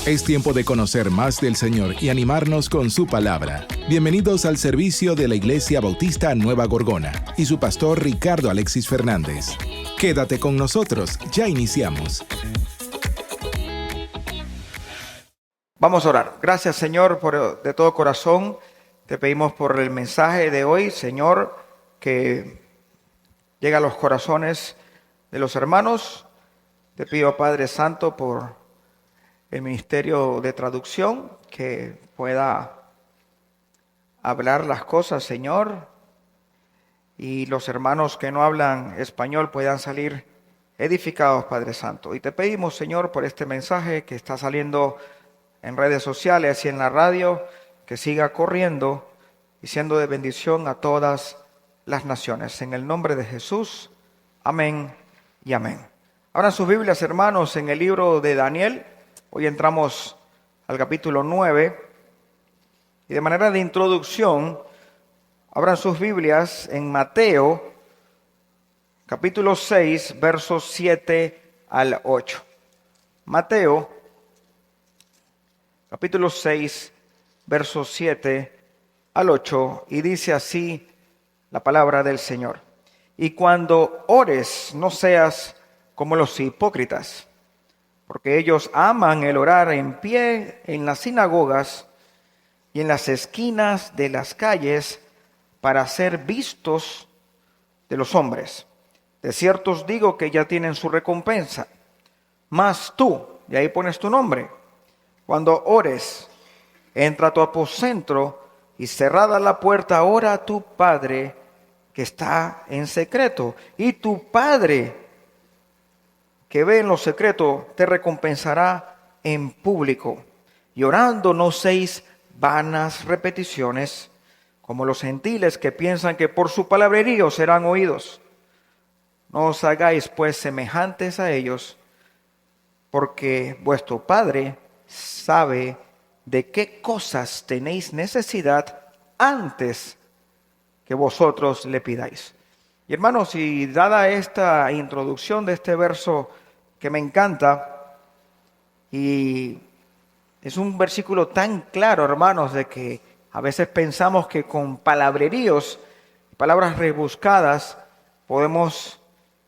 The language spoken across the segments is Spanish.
Es tiempo de conocer más del Señor y animarnos con su palabra. Bienvenidos al servicio de la Iglesia Bautista Nueva Gorgona y su pastor Ricardo Alexis Fernández. Quédate con nosotros, ya iniciamos. Vamos a orar. Gracias, Señor, de todo corazón. Te pedimos por el mensaje de hoy, Señor, que llegue a los corazones de los hermanos. Te pido, Padre Santo, por el ministerio de traducción, que pueda hablar las cosas, Señor, y los hermanos que no hablan español puedan salir edificados, Padre Santo. Y te pedimos, Señor, por este mensaje que está saliendo en redes sociales y en la radio, que siga corriendo y siendo de bendición a todas las naciones. En el nombre de Jesús, amén y amén. Abran sus Biblias, hermanos, en el libro de Daniel. Hoy entramos al capítulo 9 y de manera de introducción, abran sus Biblias en Mateo, capítulo 6, versos 7 al 8. Mateo, capítulo 6, versos 7 al 8, y dice así la palabra del Señor. Y cuando ores, no seas como los hipócritas, porque ellos aman el orar en pie en las sinagogas y en las esquinas de las calles para ser vistos de los hombres. De cierto os digo que ya tienen su recompensa. Mas tú, y ahí pones tu nombre, cuando ores, entra a tu aposento y cerrada la puerta, ora a tu Padre que está en secreto, y tu Padre que ve en lo secreto, te recompensará en público. Y orando no seis vanas repeticiones, como los gentiles que piensan que por su palabrerío serán oídos. No os hagáis pues semejantes a ellos, porque vuestro Padre sabe de qué cosas tenéis necesidad antes que vosotros le pidáis. Y hermanos, y dada esta introducción de este verso que me encanta, y es un versículo tan claro, hermanos, de que a veces pensamos que con palabreríos, palabras rebuscadas, podemos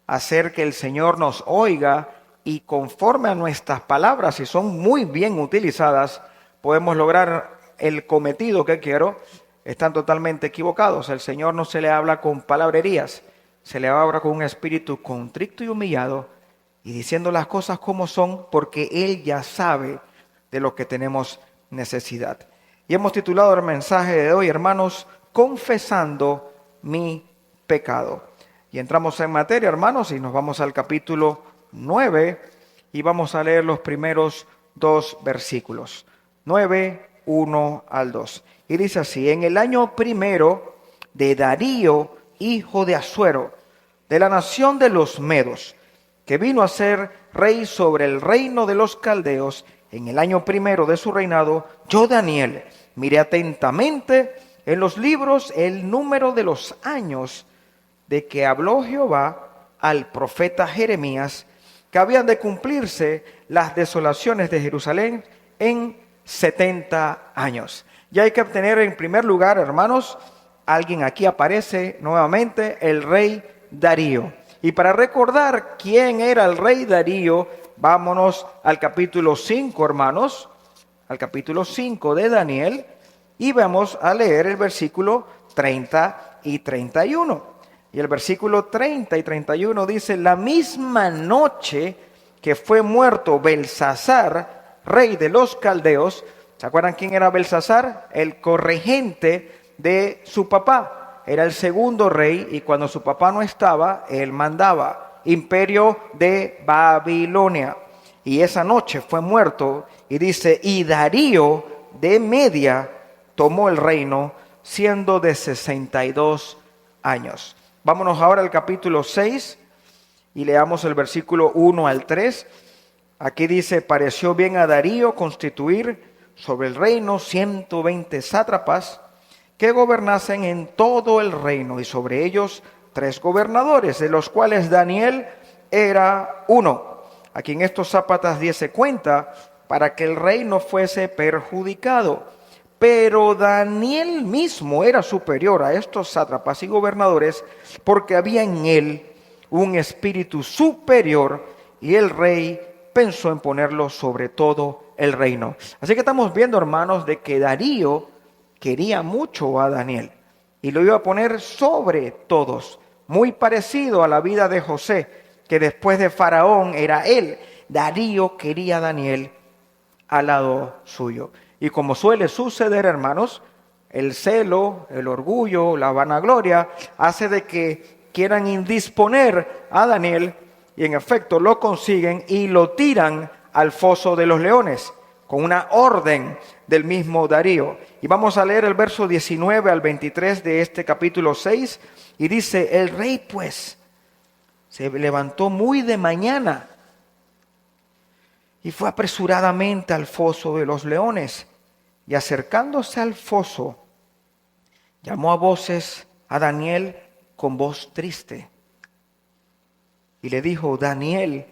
hacer que el Señor nos oiga y conforme a nuestras palabras, si son muy bien utilizadas, podemos lograr el cometido que quiero. Están totalmente equivocados. El Señor no se le habla con palabrerías, se le habla con un espíritu contrito y humillado y diciendo las cosas como son, porque Él ya sabe de lo que tenemos necesidad. Y hemos titulado el mensaje de hoy, hermanos, confesando mi pecado. Y entramos en materia, hermanos, y nos vamos al capítulo 9 y vamos a leer los primeros dos versículos. 9, 1 al 2. Y dice así: en el año primero de Darío, hijo de Asuero, de la nación de los Medos, que vino a ser rey sobre el reino de los caldeos, en el año primero de su reinado, yo, Daniel, miré atentamente en los libros el número de los años de que habló Jehová al profeta Jeremías, que habían de cumplirse las desolaciones de Jerusalén en 70 años. Y hay que obtener en primer lugar, hermanos, alguien aquí aparece nuevamente, el rey Darío. Y para recordar quién era el rey Darío, vámonos al capítulo 5, hermanos, al capítulo 5 de Daniel, y vamos a leer el versículo 30 y 31. Y el versículo 30 y 31 dice: la misma noche que fue muerto Belsasar, rey de los caldeos. ¿Se acuerdan quién era Belsasar? El corregente de su papá. Era el segundo rey y cuando su papá no estaba, él mandaba. Imperio de Babilonia. Y esa noche fue muerto y dice: y Darío de Media tomó el reino siendo de 62 años. Vámonos ahora al capítulo 6 y leamos el versículo 1 al 3. Aquí dice: pareció bien a Darío constituir sobre el reino 120 sátrapas que gobernasen en todo el reino, y sobre ellos 3 gobernadores, de los cuales Daniel era uno, a quien estos sátrapas diese cuenta para que el rey no fuese perjudicado. Pero Daniel mismo era superior a estos sátrapas y gobernadores, porque había en él un espíritu superior, y el rey pensó en ponerlo sobre todo el reino. Así que estamos viendo, hermanos, de que Darío quería mucho a Daniel y lo iba a poner sobre todos, muy parecido a la vida de José, que después de Faraón era él. Darío quería a Daniel al lado suyo. Y como suele suceder, hermanos, el celo, el orgullo, la vanagloria hace de que quieran indisponer a Daniel, y en efecto lo consiguen y lo tiran al foso de los leones con una orden del mismo Darío. Y vamos a leer el verso 19 al 23 de este capítulo 6, y dice: el rey pues se levantó muy de mañana y fue apresuradamente al foso de los leones, y acercándose al foso, llamó a voces a Daniel con voz triste, y le dijo: Daniel,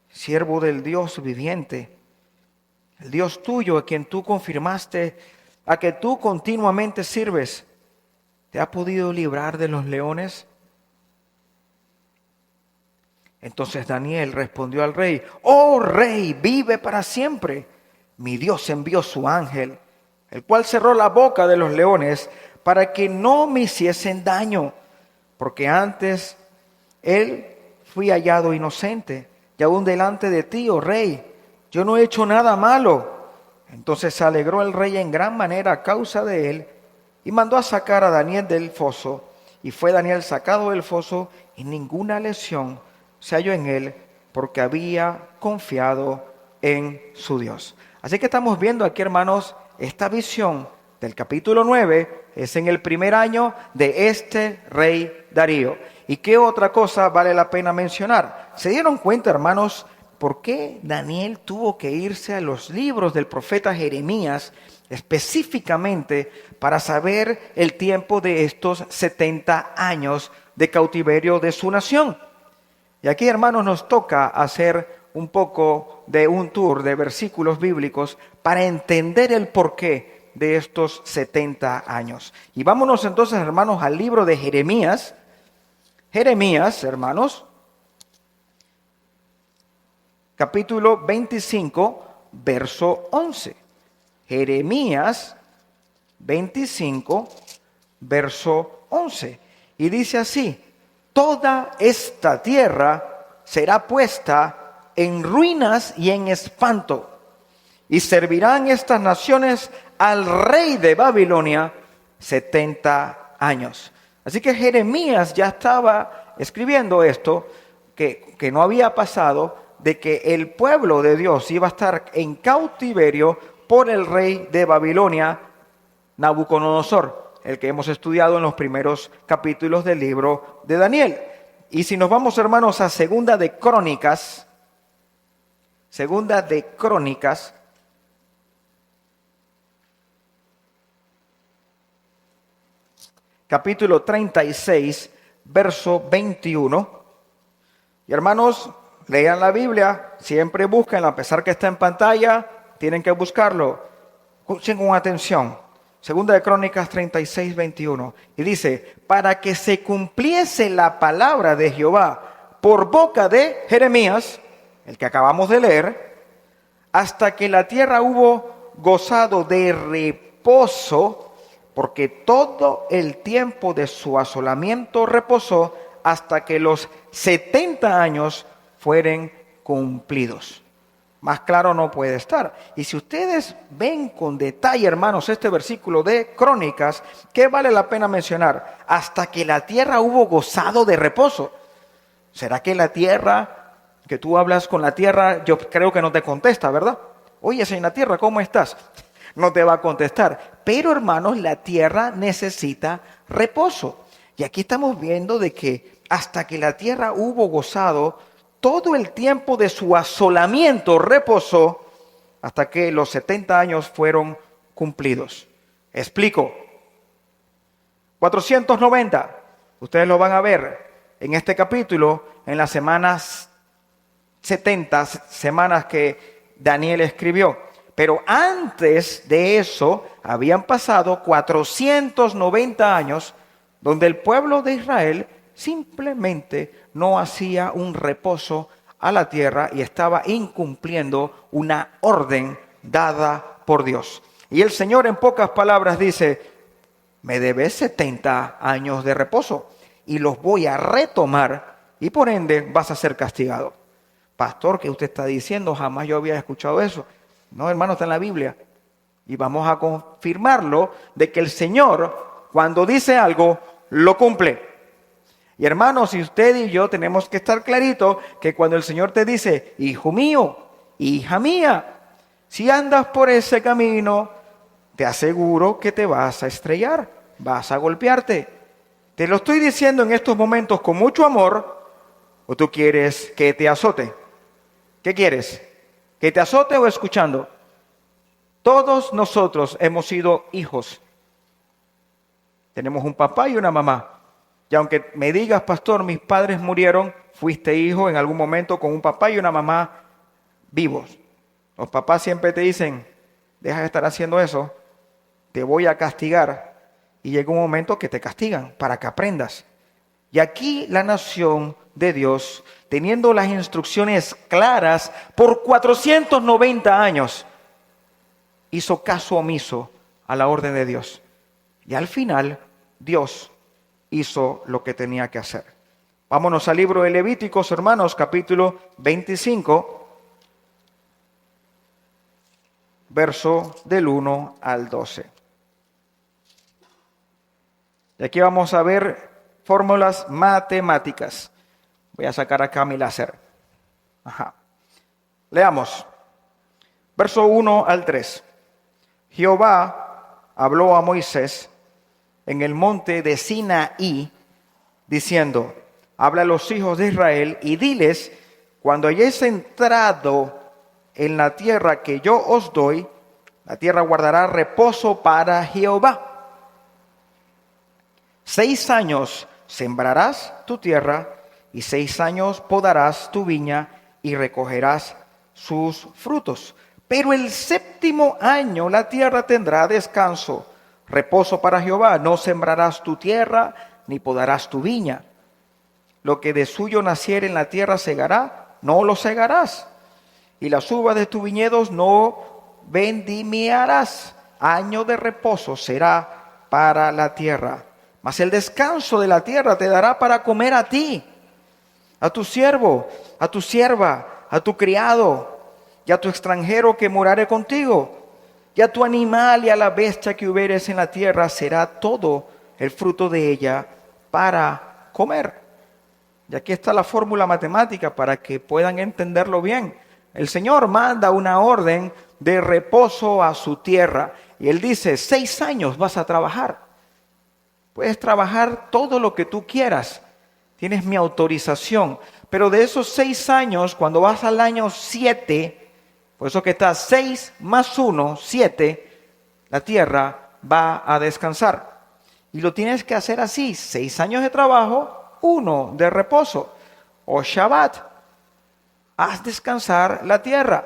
siervo del Dios viviente, el Dios tuyo, a quien tú confirmaste, a que tú continuamente sirves, ¿te ha podido librar de los leones? Entonces Daniel respondió al rey: oh rey, vive para siempre. Mi Dios envió su ángel, el cual cerró la boca de los leones para que no me hiciesen daño, porque antes él fui hallado inocente, y aún delante de ti, oh rey, yo no he hecho nada malo. Entonces se alegró el rey en gran manera a causa de él, y mandó a sacar a Daniel del foso. Y fue Daniel sacado del foso, y ninguna lesión se halló en él, porque había confiado en su Dios. Así que estamos viendo aquí, hermanos, esta visión del capítulo 9 es en el primer año de este rey Darío. ¿Y qué otra cosa vale la pena mencionar? ¿Se dieron cuenta, hermanos, por qué Daniel tuvo que irse a los libros del profeta Jeremías específicamente para saber el tiempo de estos 70 años de cautiverio de su nación? Y aquí, hermanos, nos toca hacer un poco de un tour de versículos bíblicos para entender el porqué de estos 70 años. Y vámonos entonces, hermanos, al libro de Jeremías. Jeremías, hermanos, capítulo 25, verso 11. Jeremías 25, verso 11. Y dice así: toda esta tierra será puesta en ruinas y en espanto, y servirán estas naciones al rey de Babilonia 70 años. Así que Jeremías ya estaba escribiendo esto, que no había pasado, de que el pueblo de Dios iba a estar en cautiverio por el rey de Babilonia, Nabucodonosor, el que hemos estudiado en los primeros capítulos del libro de Daniel. Y si nos vamos, hermanos, a Segunda de Crónicas, capítulo 36, verso 21. Y hermanos, lean la Biblia, siempre búsquenla, a pesar que está en pantalla, tienen que buscarlo. Escuchen con atención. Segunda de Crónicas 36, 21. Y dice: para que se cumpliese la palabra de Jehová por boca de Jeremías, el que acabamos de leer, hasta que la tierra hubo gozado de reposo, porque todo el tiempo de su asolamiento reposó hasta que los 70 años fueren cumplidos. Más claro no puede estar. Y si ustedes ven con detalle, hermanos, este versículo de Crónicas, ¿qué vale la pena mencionar? Hasta que la tierra hubo gozado de reposo. ¿Será que la tierra, que tú hablas con la tierra, yo creo que no te contesta, ¿verdad? Oye, señora tierra, ¿cómo estás? No te va a contestar. Pero, hermanos, la tierra necesita reposo. Y aquí estamos viendo de que hasta que la tierra hubo gozado, todo el tiempo de su asolamiento reposó hasta que los 70 años fueron cumplidos. Explico. 490. Ustedes lo van a ver en este capítulo, en las semanas 70, semanas que Daniel escribió. Pero antes de eso habían pasado 490 años donde el pueblo de Israel simplemente no hacía un reposo a la tierra y estaba incumpliendo una orden dada por Dios. Y el Señor en pocas palabras dice, me debes 70 años de reposo y los voy a retomar y por ende vas a ser castigado. Pastor, ¿qué usted está diciendo? Jamás yo había escuchado eso. No, hermano, está en la Biblia. Y vamos a confirmarlo de que el Señor, cuando dice algo, lo cumple. Y hermanos, si usted y yo tenemos que estar clarito que cuando el Señor te dice, hijo mío, hija mía, si andas por ese camino, te aseguro que te vas a estrellar, vas a golpearte. Te lo estoy diciendo en estos momentos con mucho amor, ¿o tú quieres que te azote? ¿Qué quieres? ¿Que te azote o escuchando? Todos nosotros hemos sido hijos. Tenemos un papá y una mamá. Y aunque me digas, pastor, mis padres murieron, fuiste hijo en algún momento con un papá y una mamá vivos. Los papás siempre te dicen, deja de estar haciendo eso, te voy a castigar. Y llega un momento que te castigan para que aprendas. Y aquí la nación de Dios, teniendo las instrucciones claras por 490 años, hizo caso omiso a la orden de Dios. Y al final, Dios hizo lo que tenía que hacer. Vámonos al libro de Levíticos, hermanos, capítulo 25, verso del 1 al 12. Y aquí vamos a ver fórmulas matemáticas. Voy a sacar acá mi láser. Leamos. Verso 1 al 3. Jehová habló a Moisés en el monte de Sinaí, diciendo, habla a los hijos de Israel y diles, cuando hayáis entrado en la tierra que yo os doy, la tierra guardará reposo para Jehová. 6 años sembrarás tu tierra y 6 años podarás tu viña y recogerás sus frutos. Pero el 7º año la tierra tendrá descanso, reposo para Jehová. No sembrarás tu tierra ni podarás tu viña. Lo que de suyo naciere en la tierra segará, no lo segarás. Y las uvas de tus viñedos no vendimiarás. Año de reposo será para la tierra. Mas el descanso de la tierra te dará para comer a ti, a tu siervo, a tu sierva, a tu criado y a tu extranjero que morare contigo. Y a tu animal y a la bestia que hubieres en la tierra será todo el fruto de ella para comer. Y aquí está la fórmula matemática para que puedan entenderlo bien. El Señor manda una orden de reposo a su tierra. Y Él dice, 6 años vas a trabajar. Puedes trabajar todo lo que tú quieras. Tienes mi autorización. Pero de esos 6 años, cuando vas al año 7, por eso que está 6 más 1, 7, la tierra va a descansar. Y lo tienes que hacer así, 6 años de trabajo, 1 de reposo. O Shabbat, haz descansar la tierra.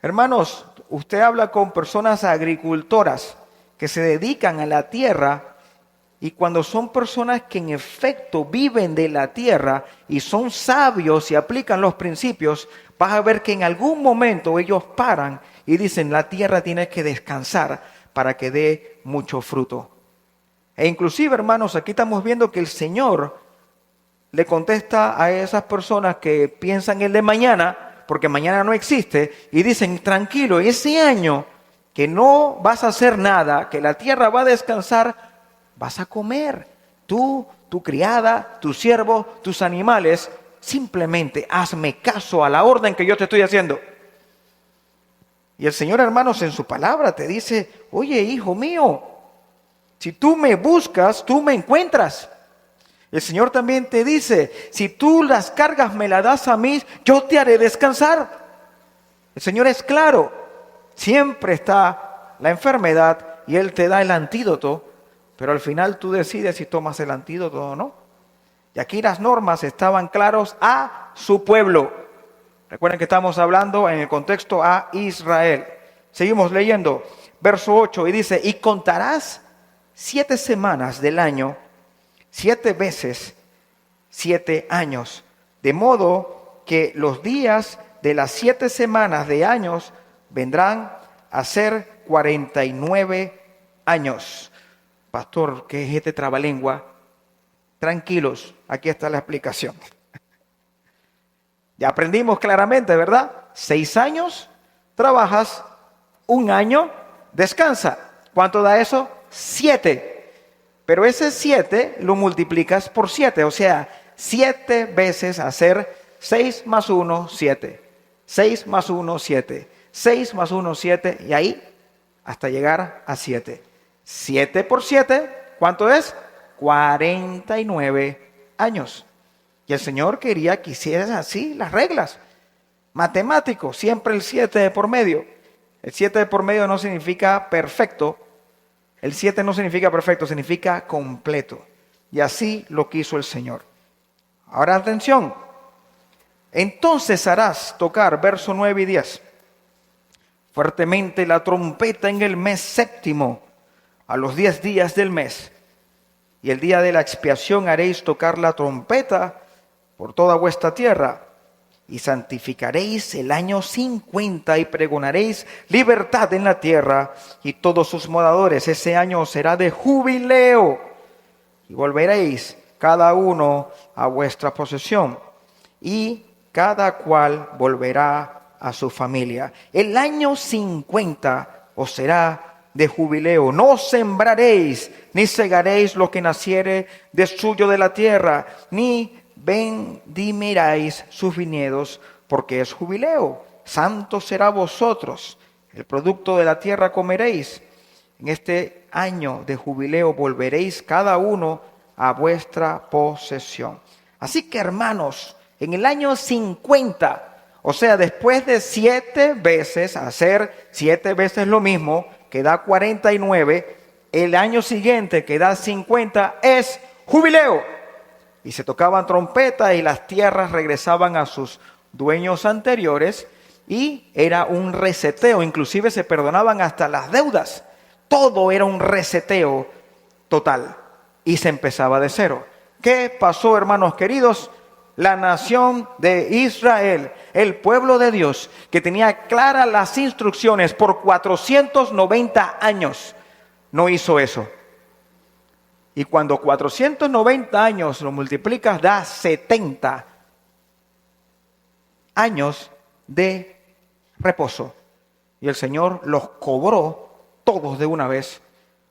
Hermanos, usted habla con personas agricultoras que se dedican a la tierra. Y cuando son personas que en efecto viven de la tierra y son sabios y aplican los principios, vas a ver que en algún momento ellos paran y dicen, la tierra tiene que descansar para que dé mucho fruto. E inclusive, hermanos, aquí estamos viendo que el Señor le contesta a esas personas que piensan el de mañana, porque mañana no existe, y dicen, tranquilo, ese año que no vas a hacer nada, que la tierra va a descansar, vas a comer, tú, tu criada, tu siervo, tus animales, simplemente hazme caso a la orden que yo te estoy haciendo. Y el Señor, hermanos, en su palabra te dice, oye, hijo mío, si tú me buscas, tú me encuentras. El Señor también te dice, si tú las cargas me las das a mí, yo te haré descansar. El Señor es claro, siempre está la enfermedad y Él te da el antídoto. Pero al final tú decides si tomas el antídoto o no. Y aquí las normas estaban claras a su pueblo. Recuerden que estamos hablando en el contexto a Israel. Seguimos leyendo, verso 8, y dice, y contarás 7 semanas del año, 7 veces 7 años, de modo que los días de las 7 semanas de años vendrán a ser 49 años. Pastor, ¿qué es este trabalengua? Tranquilos, aquí está la explicación. Ya aprendimos claramente, ¿verdad? 6 años trabajas, 1 año descansa. ¿Cuánto da eso? 7. Pero ese 7 lo multiplicas por 7, o sea, 7 veces hacer 6 más 1, 7. 6 más 1, 7. 6 más 1, 7, y ahí hasta llegar a 7. 7 por 7, ¿cuánto es? 49 años. Y el Señor quería que hicieras así las reglas. Matemático, siempre el 7 de por medio. El 7 de por medio no significa perfecto. El 7 no significa perfecto, significa completo. Y así lo quiso el Señor. Ahora atención. Entonces harás tocar, verso 9 y 10. Fuertemente la trompeta en el mes séptimo, a los 10 días del mes. Y el día de la expiación haréis tocar la trompeta por toda vuestra tierra, y santificaréis el año 50 y pregonaréis libertad en la tierra y todos sus moradores. Ese año será de jubileo y volveréis cada uno a vuestra posesión y cada cual volverá a su familia. El año 50 os será de jubileo. No sembraréis ni segaréis lo que naciere de suyo de la tierra, ni vendimiráis sus viñedos, porque es jubileo. Santo será vosotros. El producto de la tierra comeréis. En este año de jubileo volveréis cada uno a vuestra posesión. Así que, hermanos, en el año 50, o sea, después de 7 veces, hacer 7 veces lo mismo, que da 49, el año siguiente, que da 50, es jubileo. Y se tocaban trompetas y las tierras regresaban a sus dueños anteriores y era un reseteo, inclusive se perdonaban hasta las deudas. Todo era un reseteo total y se empezaba de cero. ¿Qué pasó, hermanos queridos? La nación de Israel, el pueblo de Dios, que tenía claras las instrucciones por 490 años, no hizo eso. Y cuando 490 años lo multiplicas, da 70 años de reposo. Y el Señor los cobró todos de una vez.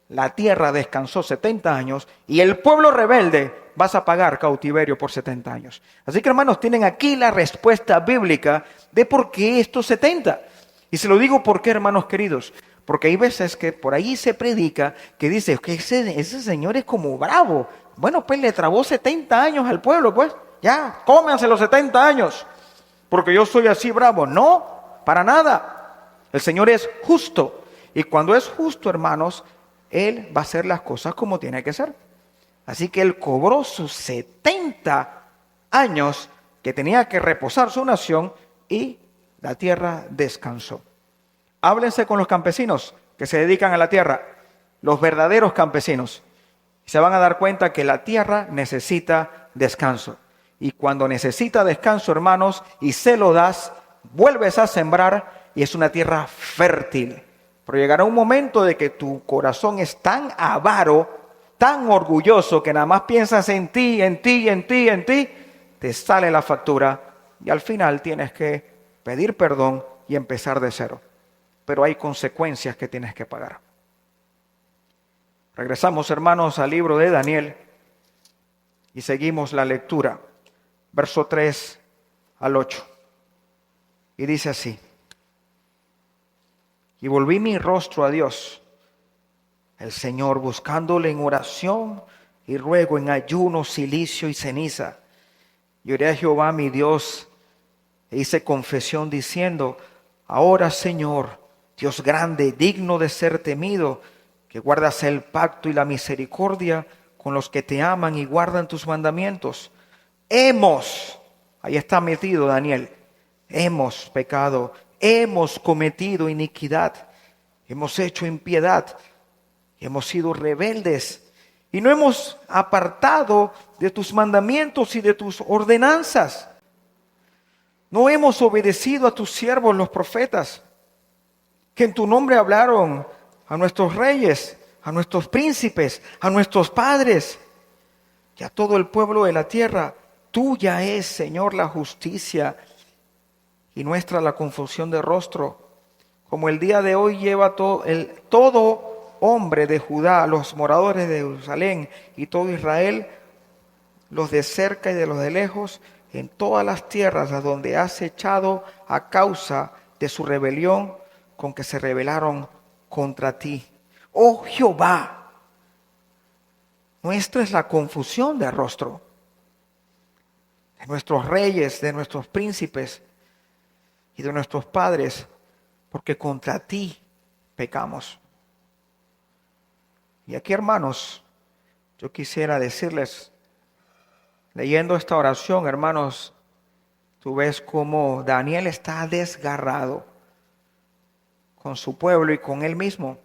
La tierra descansó 70 años y el pueblo rebelde vas a pagar cautiverio por 70 años. Así que, hermanos, tienen aquí la respuesta bíblica de por qué estos 70. Y se lo digo porque, hermanos queridos, porque hay veces que por ahí se predica que dice que ese señor es como bravo. Bueno, pues le trabó 70 años al pueblo, pues. Ya, cómense los 70 años. Porque yo soy así bravo. No, para nada. El Señor es justo. Y cuando es justo, hermanos, Él va a hacer las cosas como tiene que ser. Así que Él cobró sus 70 años que tenía que reposar su nación y la tierra descansó. Háblense con los campesinos que se dedican a la tierra, los verdaderos campesinos. Se van a dar cuenta que la tierra necesita descanso. Y cuando necesita descanso, hermanos, y se lo das, vuelves a sembrar y es una tierra fértil. Pero llegará un momento de que tu corazón es tan avaro, tan orgulloso, que nada más piensas en ti, te sale la factura y al final tienes que pedir perdón y empezar de cero. Pero hay consecuencias que tienes que pagar. Regresamos, hermanos, al libro de Daniel y seguimos la lectura. Verso 3 al 8. Y dice así. Y volví mi rostro a Dios, el Señor, buscándole en oración y ruego, en ayuno, cilicio y ceniza. Y oré a Jehová mi Dios e hice confesión diciendo: ahora, Señor, Dios grande, digno de ser temido, que guardas el pacto y la misericordia con los que te aman y guardan tus mandamientos. Ahí está metido Daniel, hemos pecado, hemos cometido iniquidad, hemos hecho impiedad, hemos sido rebeldes y no hemos apartado de tus mandamientos y de tus ordenanzas. No hemos obedecido a tus siervos los profetas, que en tu nombre hablaron a nuestros reyes, a nuestros príncipes, a nuestros padres y a todo el pueblo de la tierra. Tuya es, Señor, la justicia y nuestra la confusión de rostro, como el día de hoy lleva todo hombre de Judá, los moradores de Jerusalén y todo Israel, los de cerca y de los de lejos, en todas las tierras a donde has echado a causa de su rebelión con que se rebelaron contra ti. Oh Jehová, nuestra es la confusión de rostro, de nuestros reyes, de nuestros príncipes y de nuestros padres, porque contra ti pecamos. Y aquí, hermanos, yo quisiera decirles, leyendo esta oración, hermanos, tú ves cómo Daniel está desgarrado con su pueblo y con él mismo.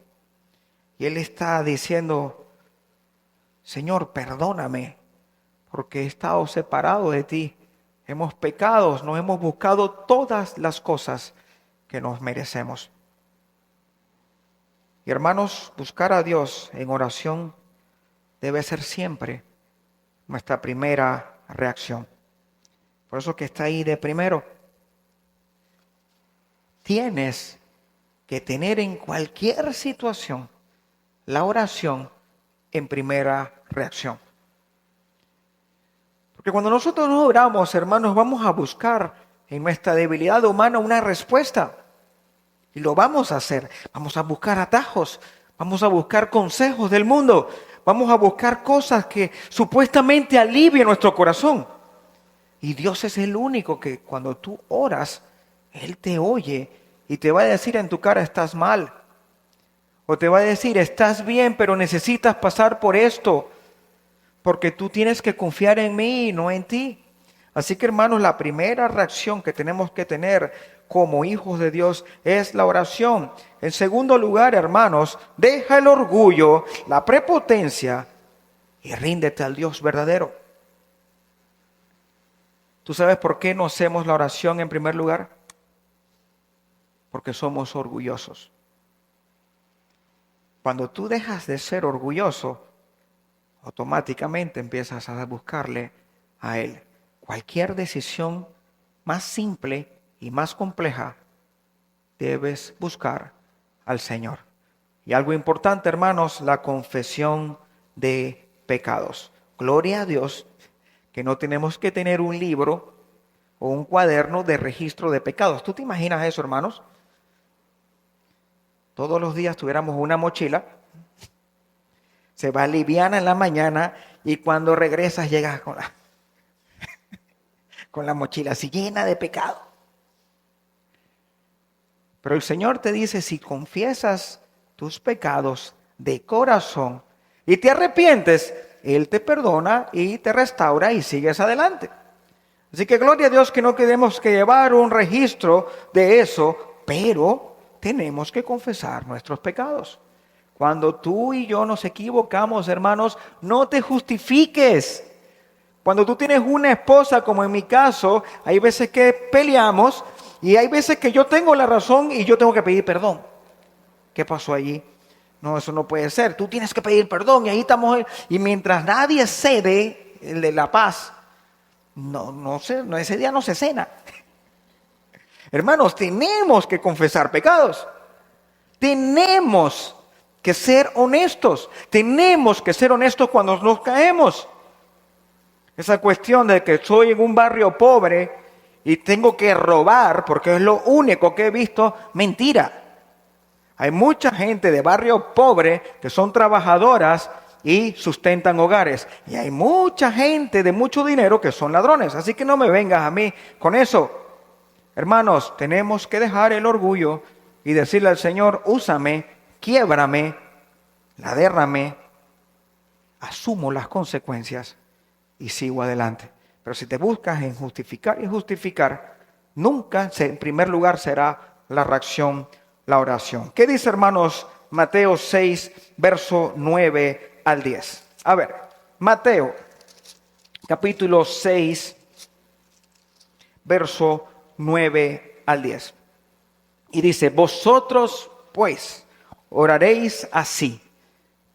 Y él está diciendo, Señor, perdóname, porque he estado separado de ti. Hemos pecado, no hemos buscado todas las cosas que nos merecemos. Y hermanos, buscar a Dios en oración debe ser siempre nuestra primera reacción. Por eso que está ahí de primero. Tienes que tener en cualquier situación la oración en primera reacción. Porque cuando nosotros no oramos, hermanos, vamos a buscar en nuestra debilidad humana una respuesta. Y lo vamos a hacer. Vamos a buscar atajos. Vamos a buscar consejos del mundo. Vamos a buscar cosas que supuestamente alivien nuestro corazón. Y Dios es el único que cuando tú oras, Él te oye y te va a decir en tu cara, estás mal. O te va a decir, estás bien, pero necesitas pasar por esto. Porque tú tienes que confiar en mí y no en ti. Así que, hermanos, la primera reacción que tenemos que tener como hijos de Dios es la oración. En segundo lugar, hermanos, deja el orgullo, la prepotencia y ríndete al Dios verdadero. ¿Tú sabes por qué no hacemos la oración en primer lugar? Porque somos orgullosos. Cuando tú dejas de ser orgulloso, automáticamente empiezas a buscarle a Él. Cualquier decisión más simple y más compleja, debes buscar al Señor. Y algo importante, hermanos, la confesión de pecados. Gloria a Dios que no tenemos que tener un libro o un cuaderno de registro de pecados. ¿Tú te imaginas eso, hermanos? Todos los días tuviéramos una mochila, se va liviana en la mañana y cuando regresas llegas con la mochila así llena de pecado. Pero el Señor te dice, si confiesas tus pecados de corazón y te arrepientes, Él te perdona y te restaura y sigues adelante. Así que gloria a Dios que no tenemos que llevar un registro de eso, pero tenemos que confesar nuestros pecados. Cuando tú y yo nos equivocamos, hermanos, no te justifiques. Cuando tú tienes una esposa, como en mi caso, hay veces que peleamos y hay veces que yo tengo la razón y yo tengo que pedir perdón. ¿Qué pasó allí? No, eso no puede ser. Tú tienes que pedir perdón y ahí estamos. Y mientras nadie cede, el de la paz, ese día no se cena. Hermanos, tenemos que confesar pecados. Tenemos que ser honestos. Tenemos que ser honestos cuando nos caemos. Esa cuestión de que soy en un barrio pobre y tengo que robar porque es lo único que he visto, mentira. Hay mucha gente de barrio pobre que son trabajadoras y sustentan hogares. Y hay mucha gente de mucho dinero que son ladrones. Así que no me vengas a mí con eso. Hermanos, tenemos que dejar el orgullo y decirle al Señor, úsame, quiébrame, ladérrame, asumo las consecuencias y sigo adelante. Pero si te buscas en justificar y justificar, Nunca, en primer lugar, será la reacción, la oración. ¿Qué dice, hermanos, Mateo 6, verso 9 al 10? A ver, Mateo, capítulo 6, verso 9 al 10. Y dice, vosotros pues oraréis así: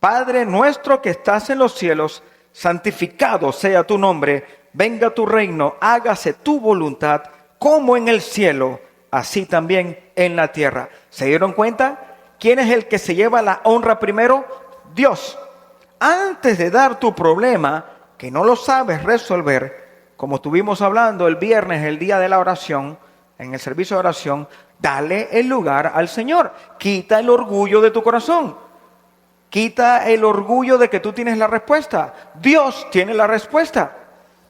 Padre nuestro que estás en los cielos, santificado sea tu nombre, venga tu reino, hágase tu voluntad, como en el cielo, así también en la tierra. ¿Se dieron cuenta? ¿Quién es el que se lleva la honra primero? Dios. Antes de dar tu problema, que no lo sabes resolver, como estuvimos hablando el viernes, el día de la oración, en el servicio de oración, dale el lugar al Señor. Quita el orgullo de tu corazón. Quita el orgullo de que tú tienes la respuesta. Dios tiene la respuesta.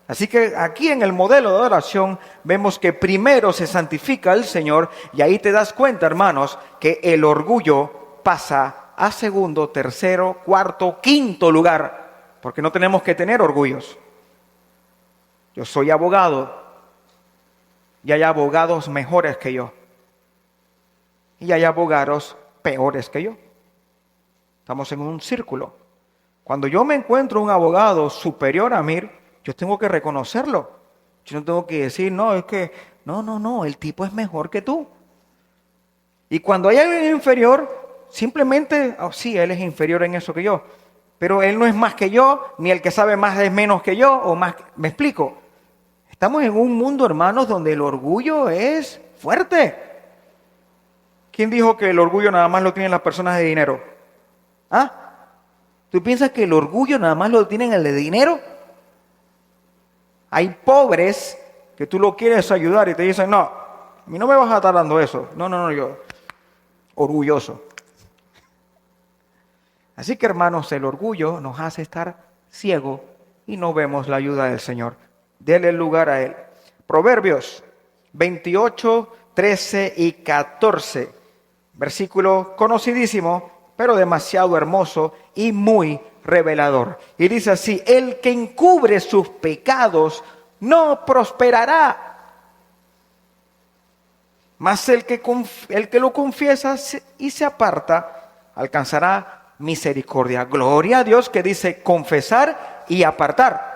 Así que aquí en el modelo de oración vemos que primero se santifica el Señor, y ahí te das cuenta, hermanos, que el orgullo pasa a segundo, tercero, cuarto, quinto lugar, porque no tenemos que tener orgullos. Yo soy abogado y hay abogados mejores que yo, y hay abogados peores que yo. Estamos en un círculo. Cuando yo me encuentro un abogado superior a mí, yo tengo que reconocerlo. Yo no tengo que decir, no, es que, no, el tipo es mejor que tú. Y cuando hay alguien inferior, simplemente, sí, él es inferior en eso que yo, pero él no es más que yo, ni el que sabe más es menos que yo, o más, ¿me explico? Estamos en un mundo, hermanos, donde el orgullo es fuerte. ¿Quién dijo que el orgullo nada más lo tienen las personas de dinero? ¿Ah? ¿Tú piensas que el orgullo nada más lo tienen el de dinero? Hay pobres que tú lo quieres ayudar y te dicen, no, a mí no me vas a estar dando eso. No, yo, orgulloso. Así que, hermanos, el orgullo nos hace estar ciegos y no vemos la ayuda del Señor. Dele lugar a Él. Proverbios 28, 13 y 14. Versículo conocidísimo, pero demasiado hermoso y muy revelador. Y dice así: el que encubre sus pecados no prosperará, mas el que lo confiesa y se aparta alcanzará misericordia. Gloria a Dios, que dice confesar y apartar.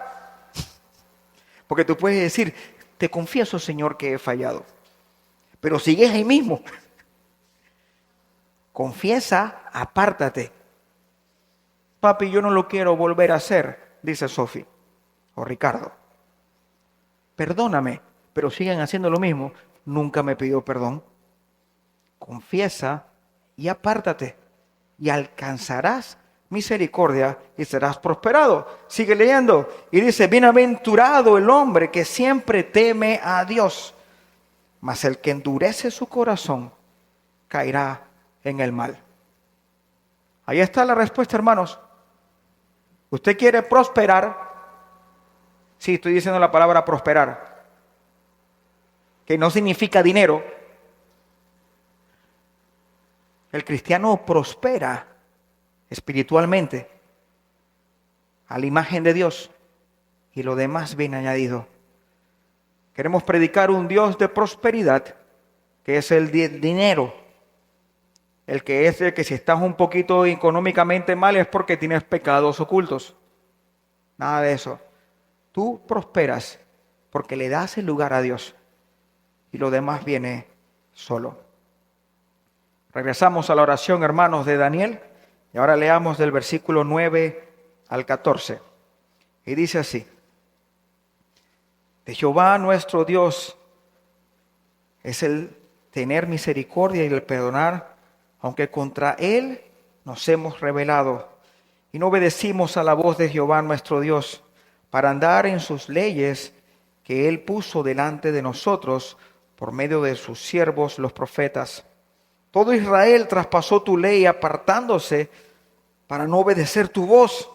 Porque tú puedes decir, te confieso, Señor, que he fallado, pero sigues ahí mismo. Confiesa, apártate. Papi, yo no lo quiero volver a hacer, dice Sofi o Ricardo. Perdóname, pero siguen haciendo lo mismo. Nunca me pidió perdón. Confiesa y apártate, y alcanzarás misericordia y serás prosperado. Sigue leyendo y dice, bienaventurado el hombre que siempre teme a Dios, mas el que endurece su corazón caerá en el mal. Ahí está la respuesta, hermanos. ¿Usted quiere prosperar? Sí, estoy diciendo la palabra prosperar, que no significa dinero. El cristiano prospera espiritualmente a la imagen de Dios, y lo demás viene añadido. Queremos predicar un Dios de prosperidad, que es el dinero. El que es el que si estás un poquito económicamente mal es porque tienes pecados ocultos. Nada de eso. Tú prosperas porque le das el lugar a Dios, y lo demás viene solo. Regresamos a la oración, hermanos, de Daniel, y ahora leamos del versículo 9 al 14. Y dice así: de Jehová nuestro Dios es el tener misericordia y el perdonar, aunque contra Él nos hemos rebelado y no obedecimos a la voz de Jehová nuestro Dios, para andar en sus leyes que Él puso delante de nosotros por medio de sus siervos los profetas. Todo Israel traspasó tu ley apartándose para no obedecer tu voz,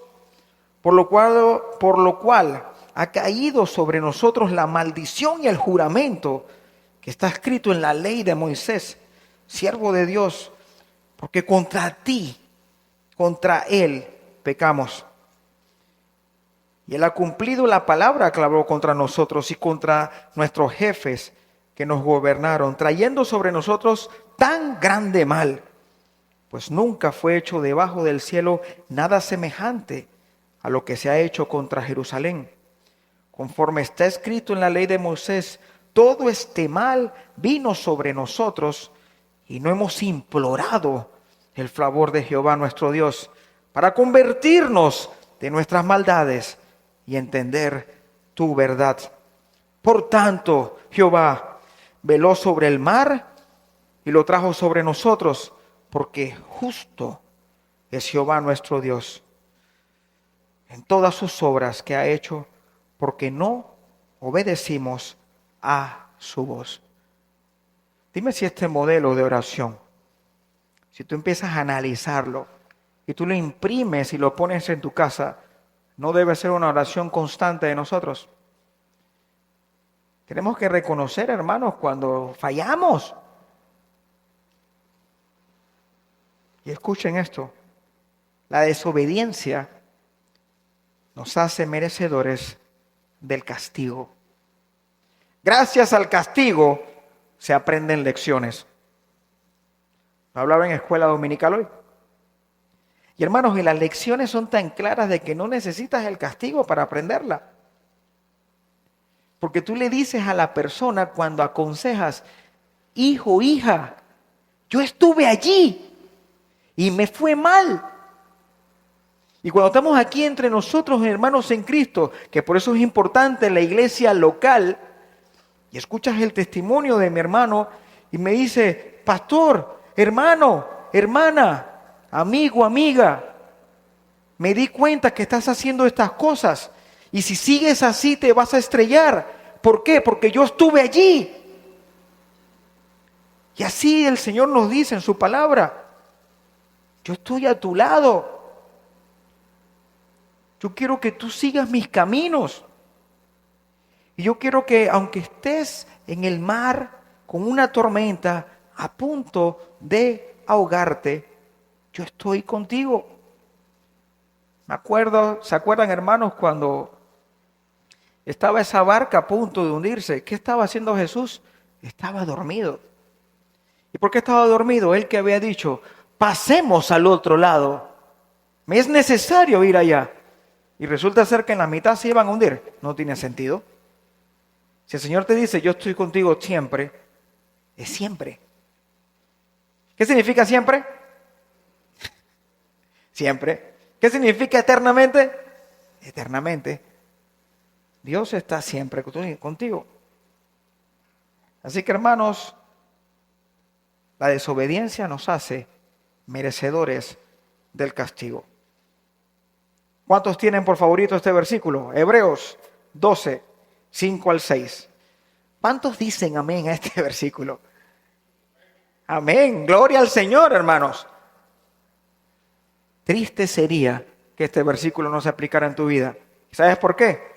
por lo cual ha caído sobre nosotros la maldición y el juramento que está escrito en la ley de Moisés, siervo de Dios, porque contra ti, contra Él, pecamos. Y Él ha cumplido la palabra que habló contra nosotros y contra nuestros jefes, que nos gobernaron, trayendo sobre nosotros tan grande mal, pues nunca fue hecho debajo del cielo nada semejante a lo que se ha hecho contra Jerusalén. Conforme está escrito en la ley de Moisés, todo este mal vino sobre nosotros y no hemos implorado el favor de Jehová nuestro Dios para convertirnos de nuestras maldades y entender tu verdad. Por tanto, Jehová veló sobre el mar y lo trajo sobre nosotros, porque justo es Jehová nuestro Dios en todas sus obras que ha hecho, porque no obedecimos a su voz. Dime si este modelo de oración, si tú empiezas a analizarlo y tú lo imprimes y lo pones en tu casa, no debe ser una oración constante de nosotros. Tenemos que reconocer, hermanos, cuando fallamos. Y escuchen esto, la desobediencia nos hace merecedores del castigo. Gracias al castigo se aprenden lecciones. Lo hablaba en escuela dominical hoy. Y hermanos, y las lecciones son tan claras de que no necesitas el castigo para aprenderla. Porque tú le dices a la persona cuando aconsejas, hijo, hija, yo estuve allí y me fue mal. Y cuando estamos aquí entre nosotros, hermanos en Cristo, que por eso es importante la iglesia local, y escuchas el testimonio de mi hermano y me dice, pastor, hermano, hermana, amigo, amiga, me di cuenta que estás haciendo estas cosas y si sigues así te vas a estrellar. ¿Por qué? Porque yo estuve allí. Y así el Señor nos dice en su palabra, yo estoy a tu lado. Yo quiero que tú sigas mis caminos. Y yo quiero que aunque estés en el mar con una tormenta a punto de ahogarte, yo estoy contigo. Me acuerdo, ¿se acuerdan, hermanos, cuando estaba esa barca a punto de hundirse? ¿Qué estaba haciendo Jesús? Estaba dormido. ¿Y por qué estaba dormido? Él que había dicho, pasemos al otro lado. Me es necesario ir allá. Y resulta ser que en la mitad se iban a hundir. No tiene sentido. Si el Señor te dice, yo estoy contigo siempre, es siempre. ¿Qué significa siempre? Siempre. ¿Qué significa eternamente? Eternamente. Dios está siempre contigo. Así que, hermanos, la desobediencia nos hace merecedores del castigo. ¿Cuántos tienen por favorito este versículo? Hebreos 12, 5 al 6. ¿Cuántos dicen amén a este versículo? Amén. Gloria al Señor, hermanos. Triste sería que este versículo no se aplicara en tu vida. ¿Sabes por qué?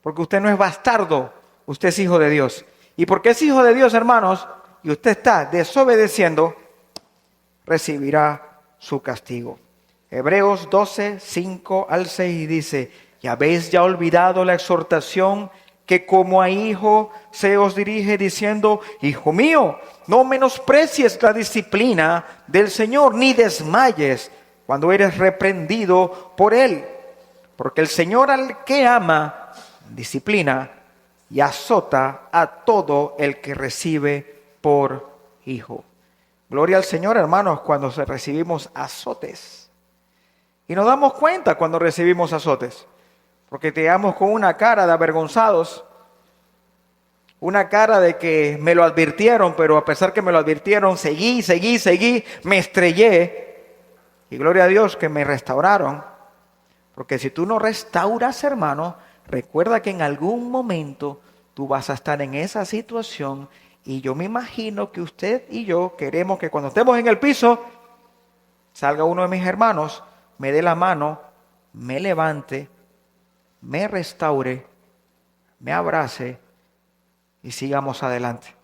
Porque usted no es bastardo, usted es hijo de Dios. Y porque es hijo de Dios, hermanos, y usted está desobedeciendo, recibirá su castigo. Hebreos 12, 5 al 6 dice, y habéis ya olvidado la exhortación que como a hijo se os dirige diciendo, hijo mío, no menosprecies la disciplina del Señor, ni desmayes cuando eres reprendido por Él. Porque el Señor al que ama, disciplina y azota a todo el que recibe por hijo. Gloria al Señor, hermanos, cuando recibimos azotes. Y nos damos cuenta cuando recibimos azotes. Porque te damos con una cara de avergonzados, una cara de que me lo advirtieron, pero a pesar que me lo advirtieron, seguí, me estrellé. Y gloria a Dios que me restauraron. Porque si tú no restauras, hermano, recuerda que en algún momento tú vas a estar en esa situación. Y yo me imagino que usted y yo queremos que cuando estemos en el piso, salga uno de mis hermanos, me dé la mano, me levante, me restaure, me abrace y sigamos adelante.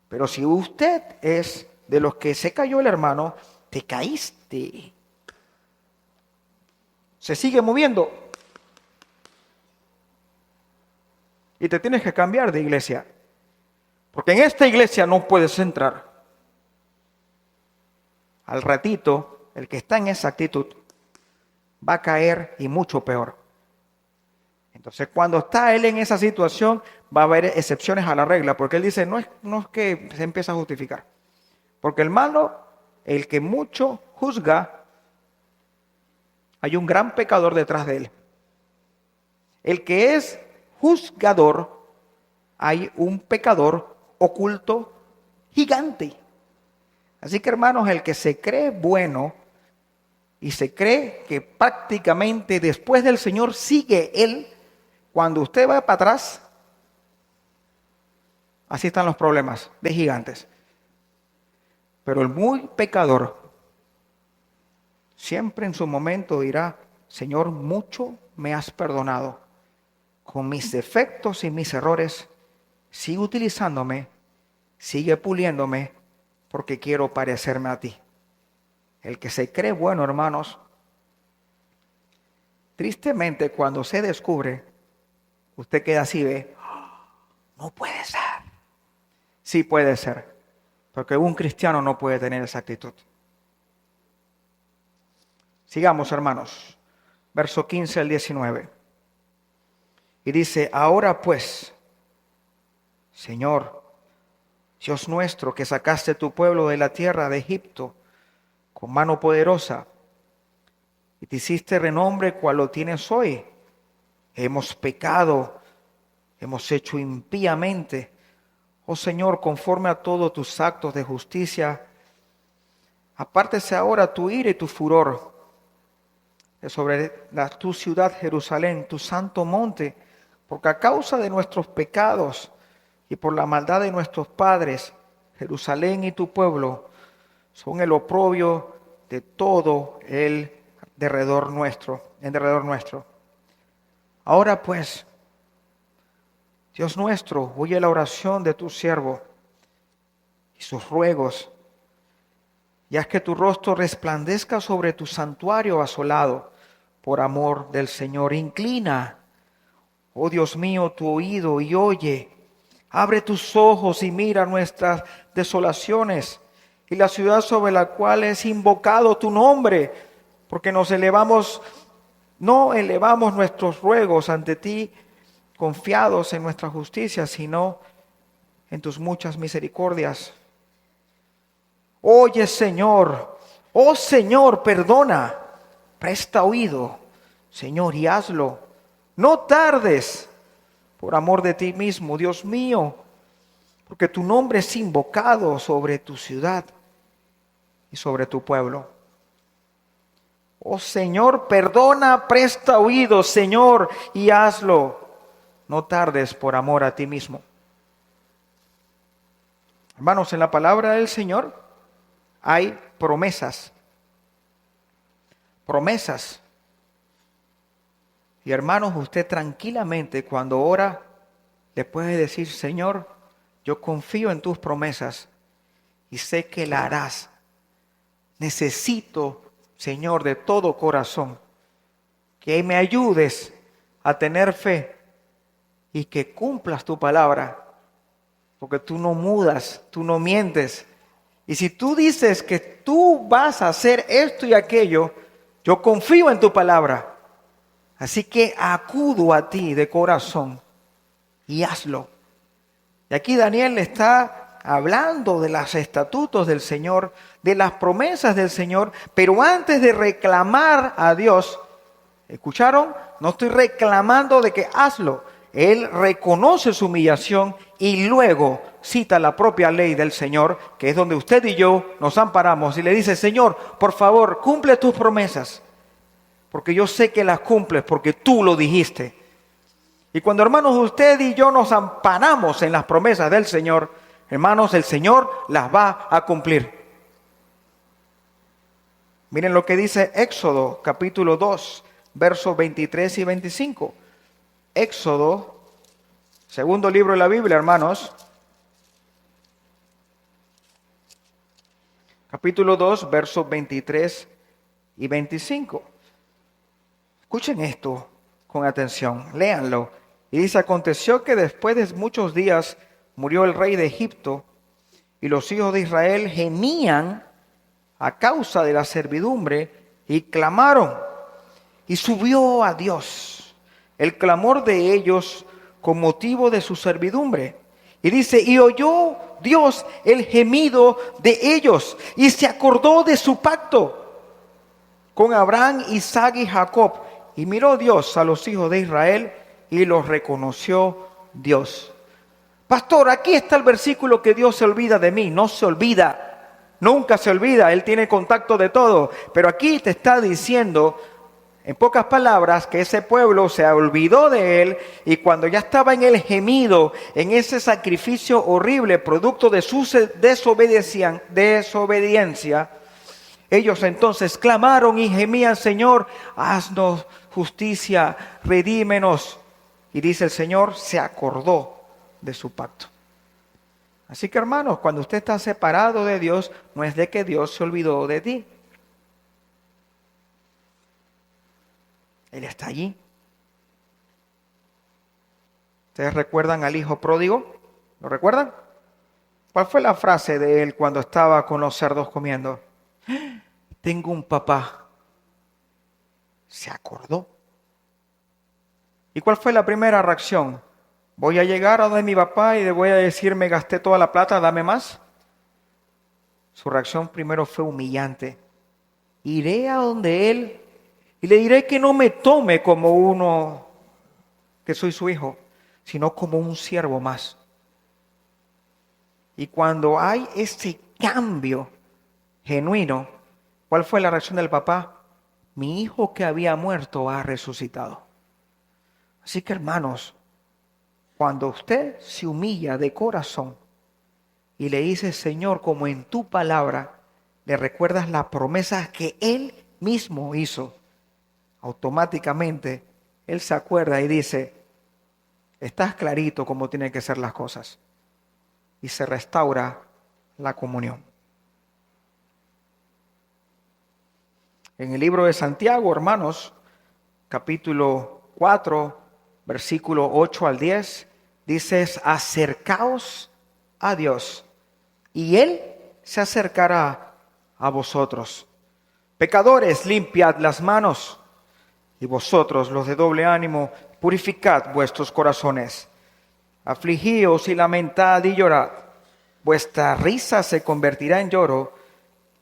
Pero si usted es de los que se cayó el hermano, te caíste. Se sigue moviendo. Y te tienes que cambiar de iglesia. Porque en esta iglesia no puedes entrar. Al ratito, el que está en esa actitud va a caer y mucho peor. Entonces, cuando está él en esa situación, va a haber excepciones a la regla, porque él dice, no es que se empieza a justificar. Porque el malo, el que mucho juzga, hay un gran pecador detrás de él. El que es juzgador, hay un pecador oculto gigante. Así que, hermanos, el que se cree bueno y se cree que prácticamente después del Señor sigue él, cuando usted va para atrás, así están los problemas de gigantes. Pero el muy pecador siempre en su momento dirá, Señor, mucho me has perdonado. Con mis defectos y mis errores, sigue utilizándome, sigue puliéndome, porque quiero parecerme a ti. El que se cree bueno, hermanos, tristemente cuando se descubre, usted queda así, ve, no puede ser. Sí puede ser, porque un cristiano no puede tener esa actitud. Sigamos, hermanos, verso 15 al 19. Y dice, ahora pues, Señor, Dios nuestro, que sacaste tu pueblo de la tierra de Egipto con mano poderosa, y te hiciste renombre cual lo tienes hoy. Hemos pecado, hemos hecho impíamente. Oh Señor, conforme a todos tus actos de justicia, apártese ahora tu ira y tu furor de sobre tu ciudad Jerusalén, tu santo monte, porque a causa de nuestros pecados y por la maldad de nuestros padres, Jerusalén y tu pueblo son el oprobio de todo el derredor nuestro. Ahora pues, Dios nuestro, oye la oración de tu siervo y sus ruegos, y haz que tu rostro resplandezca sobre tu santuario asolado, por amor del Señor. Inclina, oh Dios mío, tu oído y oye. Abre tus ojos y mira nuestras desolaciones y la ciudad sobre la cual es invocado tu nombre, porque no elevamos nuestros ruegos ante ti confiados en nuestra justicia, sino en tus muchas misericordias. Oye, Señor, oh Señor, perdona, presta oído, Señor, y hazlo. No tardes, por amor de ti mismo, Dios mío, porque tu nombre es invocado sobre tu ciudad y sobre tu pueblo. Oh Señor, perdona, presta oído, Señor, y hazlo. No tardes por amor a ti mismo. Hermanos, en la palabra del Señor hay promesas. Promesas. Y hermanos, usted tranquilamente cuando ora le puede decir, Señor, yo confío en tus promesas y sé que la harás. Necesito, Señor, de todo corazón, que me ayudes a tener fe y que cumplas tu palabra, porque tú no mudas, tú no mientes. Y si tú dices que tú vas a hacer esto y aquello, yo confío en tu palabra. Así que acudo a ti de corazón y hazlo. Y aquí Daniel está hablando de los estatutos del Señor, de las promesas del Señor, pero antes de reclamar a Dios, ¿escucharon? No estoy reclamando de que hazlo. Él reconoce su humillación y luego cita la propia ley del Señor, que es donde usted y yo nos amparamos, y le dice, Señor, por favor, cumple tus promesas, porque yo sé que las cumples, porque tú lo dijiste. Y cuando, hermanos, usted y yo nos amparamos en las promesas del Señor, hermanos, el Señor las va a cumplir. Miren lo que dice Éxodo, capítulo 2, versos 23 y 25. Éxodo, segundo libro de la Biblia, hermanos. Capítulo 2, versos 23 y 25. Escuchen esto con atención, léanlo. Y dice, aconteció que después de muchos días murió el rey de Egipto, y los hijos de Israel gemían a causa de la servidumbre y clamaron. Y subió a Dios el clamor de ellos con motivo de su servidumbre. Y dice, y oyó Dios el gemido de ellos y se acordó de su pacto con Abraham, Isaac y Jacob. Y miró Dios a los hijos de Israel y los reconoció Dios. Pastor, aquí está el versículo que Dios se olvida de mí. No se olvida, nunca se olvida, Él tiene contacto de todo. Pero aquí te está diciendo, en pocas palabras, que ese pueblo se olvidó de Él y cuando ya estaba en el gemido, en ese sacrificio horrible, producto de su desobediencia, ellos entonces clamaron y gemían, Señor, haznos justicia, redímenos. Y dice el Señor, se acordó de su pacto. Así que hermanos, cuando usted está separado de Dios, no es de que Dios se olvidó de ti. Él está allí. ¿Ustedes recuerdan al hijo pródigo? ¿Lo recuerdan? ¿Cuál fue la frase de él cuando estaba con los cerdos comiendo? Tengo un papá. Se acordó. ¿Y cuál fue la primera reacción? Voy a llegar a donde mi papá y le voy a decir, me gasté toda la plata, dame más. Su reacción primero fue humillante. Iré a donde él y le diré que no me tome como uno que soy su hijo, sino como un siervo más. Y cuando hay ese cambio genuino, ¿cuál fue la reacción del papá? Mi hijo que había muerto ha resucitado. Así que hermanos, cuando usted se humilla de corazón y le dice, Señor, como en tu palabra, le recuerdas las promesas que Él mismo hizo, automáticamente Él se acuerda y dice, estás clarito cómo tienen que ser las cosas. Y se restaura la comunión. En el libro de Santiago, hermanos, capítulo 4, versículo 8 al 10, dice, acercaos a Dios y Él se acercará a vosotros. Pecadores, limpiad las manos, y vosotros, los de doble ánimo, purificad vuestros corazones. Afligíos y lamentad y llorad. Vuestra risa se convertirá en lloro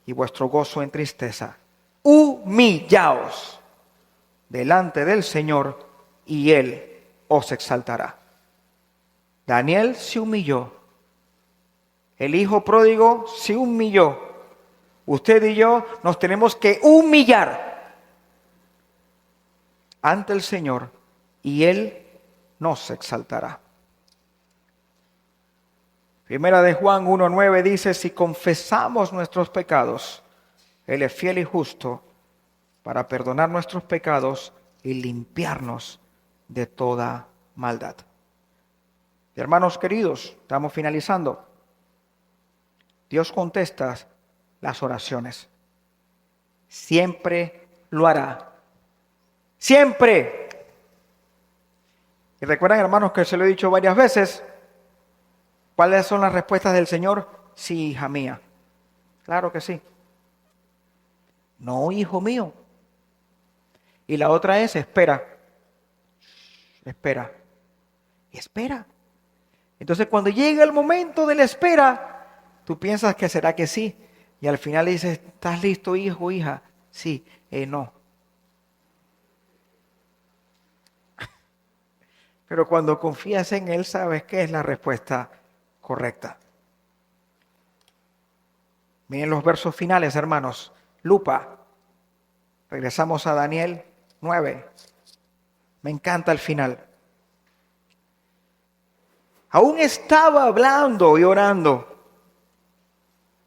y vuestro gozo en tristeza. Humillaos delante del Señor y Él os exaltará. Daniel se humilló. El hijo pródigo se humilló. Usted y yo nos tenemos que humillar ante el Señor y Él nos exaltará. Primera de Juan 1:9 dice, si confesamos nuestros pecados, Él es fiel y justo para perdonar nuestros pecados y limpiarnos de toda maldad. Hermanos queridos, estamos finalizando. Dios contesta las oraciones. Siempre lo hará. Siempre. Y recuerdan, hermanos, que se lo he dicho varias veces. ¿Cuáles son las respuestas del Señor? Sí, hija mía. Claro que sí. No, hijo mío. Y la otra es espera. Espera. Y espera. Entonces cuando llega el momento de la espera, tú piensas que será que sí. Y al final dices, ¿estás listo, hijo, hija? Sí, no. Pero cuando confías en Él, sabes que es la respuesta correcta. Miren los versos finales, hermanos. Lupa. Regresamos a Daniel 9. Me encanta el final. Aún estaba hablando y orando.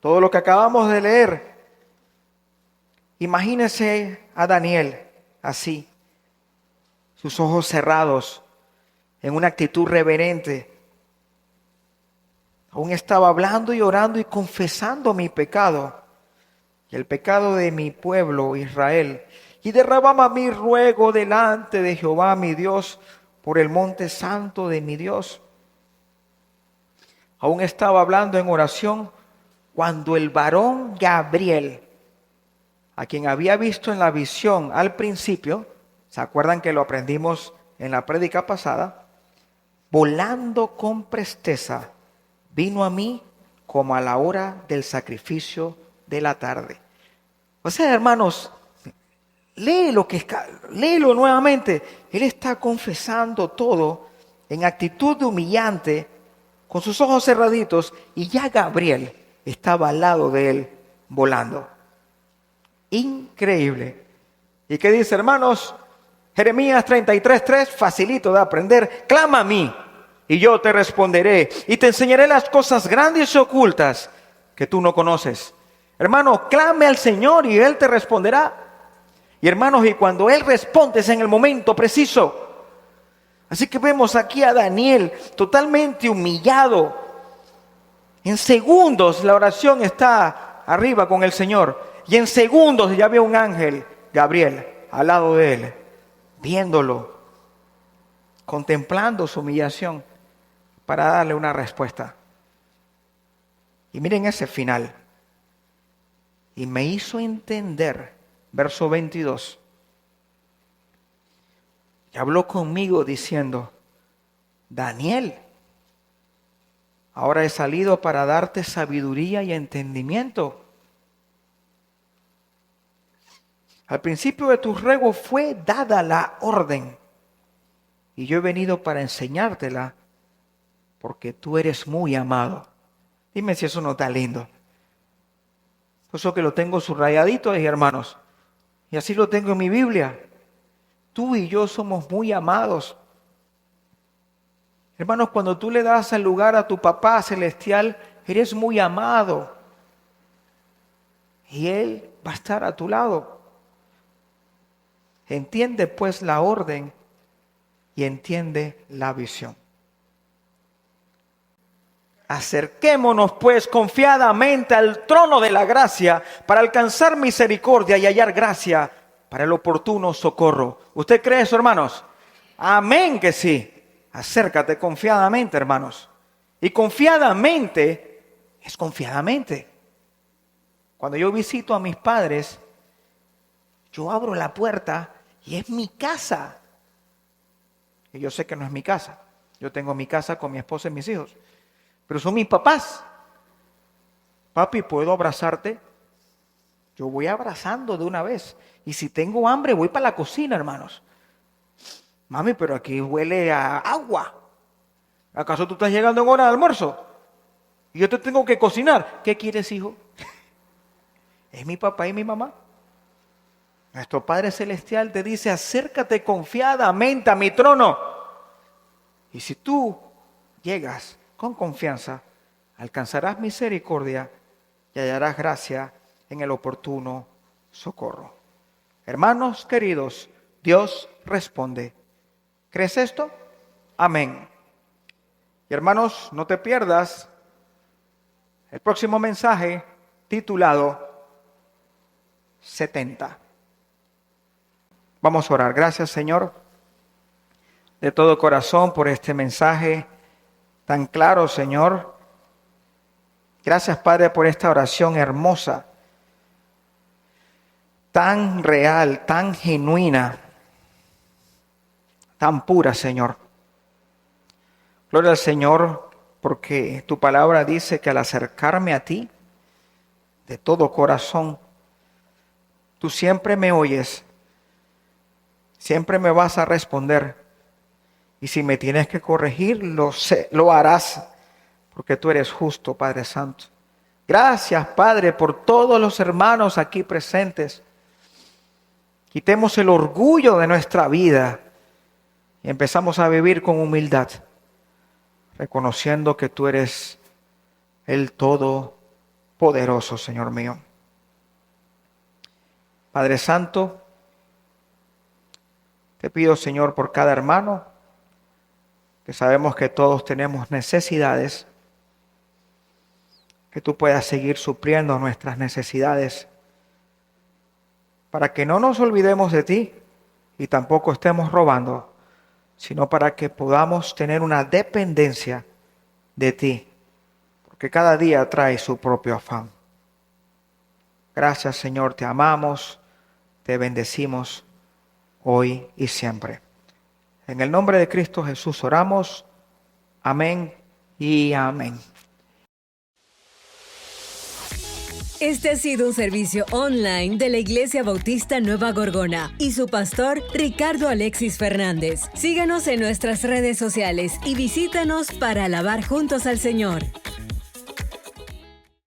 Todo lo que acabamos de leer. Imagínese a Daniel así. Sus ojos cerrados. En una actitud reverente. Aún estaba hablando y orando y confesando mi pecado y el pecado de mi pueblo Israel. Y derramaba mi ruego delante de Jehová mi Dios por el monte santo de mi Dios. aún estaba hablando en oración cuando el varón Gabriel, a quien había visto en la visión al principio, ¿se acuerdan que lo aprendimos en la prédica pasada? Volando con presteza, vino a mí como a la hora del sacrificio de la tarde. O sea, hermanos, léelo nuevamente. Él está confesando todo en actitud de humillante, con sus ojos cerraditos, y ya Gabriel estaba al lado de él volando. Increíble. ¿Y qué dice, hermanos? Jeremías 33:3, facilito de aprender. Clama a mí y yo te responderé y te enseñaré las cosas grandes y ocultas que tú no conoces. Hermano, clame al Señor y Él te responderá. Y hermanos, y cuando Él responde es en el momento preciso. Así que vemos aquí a Daniel totalmente humillado. En segundos la oración está arriba con el Señor. Y en segundos ya ve un ángel, Gabriel, al lado de él, viéndolo, contemplando su humillación para darle una respuesta. Y miren ese final. Y me hizo entender, verso 22. Y habló conmigo diciendo, Daniel, ahora he salido para darte sabiduría y entendimiento. Al principio de tus ruegos fue dada la orden, y yo he venido para enseñártela, porque tú eres muy amado. Dime si eso no está lindo. Por eso que lo tengo subrayadito ahí, hermanos. Y así lo tengo en mi Biblia. Tú y yo somos muy amados. Hermanos, cuando tú le das el lugar a tu papá celestial, eres muy amado. Y Él va a estar a tu lado. Entiende pues la orden y entiende la visión. Acerquémonos pues confiadamente al trono de la gracia para alcanzar misericordia y hallar gracia para el oportuno socorro. ¿Usted cree eso, hermanos? Amén que sí. Acércate confiadamente, hermanos. Y confiadamente es confiadamente. Cuando yo visito a mis padres, yo abro la puerta y es mi casa. Y yo sé que no es mi casa. Yo tengo mi casa con mi esposa y mis hijos. Pero son mis papás. Papi, ¿puedo abrazarte? Yo voy abrazando de una vez. Y si tengo hambre, voy para la cocina, hermanos. Mami, pero aquí huele a agua. ¿Acaso tú estás llegando en hora de almuerzo? Y yo te tengo que cocinar. ¿Qué quieres, hijo? Es mi papá y mi mamá. Nuestro Padre Celestial te dice, acércate confiadamente a mi trono. Y si tú llegas con confianza, alcanzarás misericordia y hallarás gracia en el oportuno socorro. Hermanos queridos, Dios responde. ¿Crees esto? Amén. Y hermanos, no te pierdas el próximo mensaje titulado 70. Vamos a orar. Gracias, Señor, de todo corazón por este mensaje tan claro, Señor. Gracias, Padre, por esta oración hermosa, tan real, tan genuina, tan pura, Señor. Gloria al Señor, porque tu palabra dice que al acercarme a ti, de todo corazón, tú siempre me oyes, siempre me vas a responder. Y si me tienes que corregir, lo harás, porque tú eres justo, Padre Santo. Gracias, Padre, por todos los hermanos aquí presentes. Quitemos el orgullo de nuestra vida y empezamos a vivir con humildad, reconociendo que tú eres el Todopoderoso, Señor mío. Padre Santo, te pido, Señor, por cada hermano, que sabemos que todos tenemos necesidades, que tú puedas seguir supliendo nuestras necesidades, para que no nos olvidemos de ti y tampoco estemos robando, sino para que podamos tener una dependencia de ti porque cada día trae su propio afán. Gracias, Señor, te amamos, te bendecimos hoy y siempre. En el nombre de Cristo Jesús oramos. Amén y amén. Este ha sido un servicio online de la Iglesia Bautista Nueva Gorgona y su pastor Ricardo Alexis Fernández. Síganos en nuestras redes sociales y visítanos para alabar juntos al Señor.